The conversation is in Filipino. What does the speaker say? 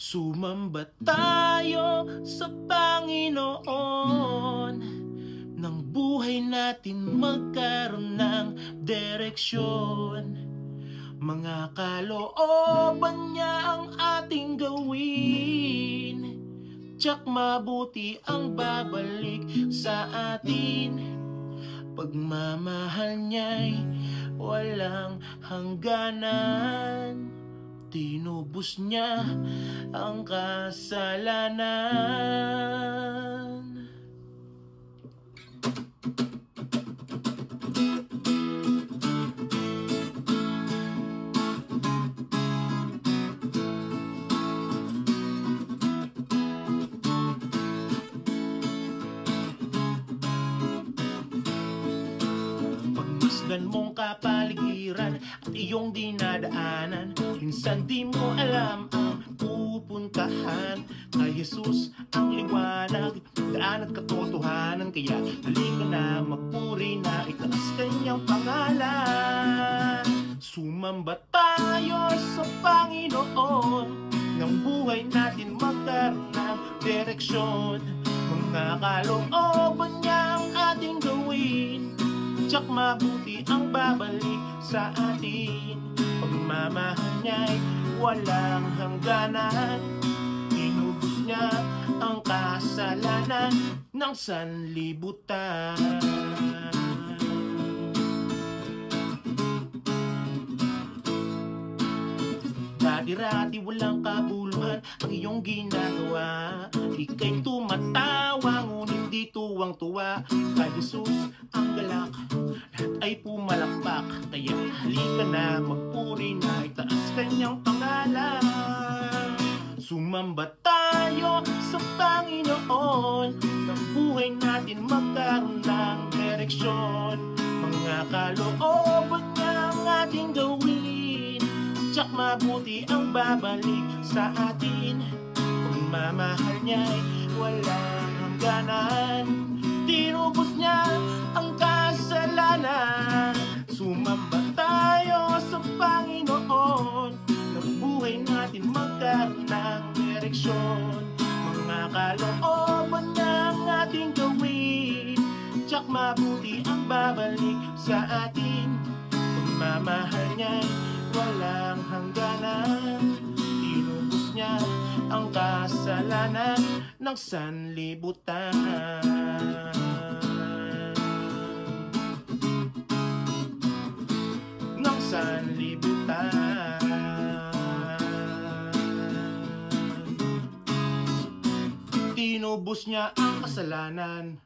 Sumamba tayo sa Panginoon, nang buhay natin magkaroon ng direksyon. Mga kalooban niya ang ating gawin, tiyak mabuti ang babalik sa atin. Pagmamahal niya'y walang hangganan, tinubos niya ang kasalanan. Pagmasdan mong kapaligiran at iyong dinadaanan, minsan di mo alam ang pupuntahan. Kay Jesus ang liwanag, daan at katotohanan. Kaya halika na, magpuri na, itaas kanyang pangalan. Sumamba tayo sa Panginoon, nang buhay natin magkaroon ng direksyon. Mga kalooban niya ang ating gawin, tiyak mabuti ang babalik sa atin. Pagmamahal niya'y walang hangganan, tinubos niya ang kasalanan ng sanlibutan. Dati-rati walang kabuluhan ang iyong ginagawa, ika'y tumatawa ngunit di tuwang-tuwa. Kay Jesus ang galak, lahat ay pumalakpak. Kaya halika na, magpuri na, itaas kanyang pangalan. Sumamba tayo sa Panginoon, nang buhay natin magkaroon ng direksyon. Mga kalooban niya ang ating gawin, tiyak mabuti ang babalik sa atin. Pagmamahal niya'y walang hangganan, tinubos niya ang kasalanan. Sumamba tayo sa Panginoon, nang buhay natin magkaroon ng direksyon. Mga kalooban niya ang ating gawin, tiyak mabuti ang babalik sa atin. Pagmamahal niya'y walang hangganan, tinubos niya ang kasalanan ng sanlibutan. Ng sanlibutan. Tinubos niya ang kasalanan